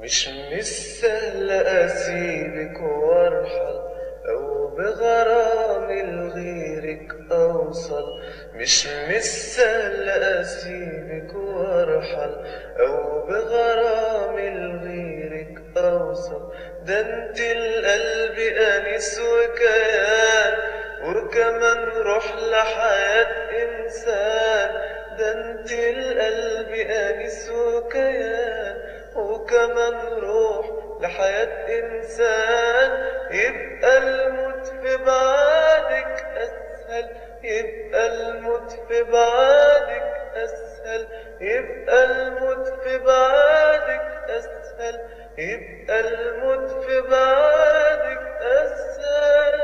مش سهل أسيبك وارحل، أو بغرام لغيرك أوصل. مش سهل أسيبك وارحل، أو بغرام لغيرك أوصل. ده انت القلب أنيس وكيان، وكمان روح لحياة إنسان. ده انت القلب أنيس وكيان، وكمان روح لحياة إنسان. يبقى الموت في بعادك أسهل، يبقى الموت في بعادك أسهل، يبقى الموت في بعادك أسهل، يبقى الموت في بعادك أسهل.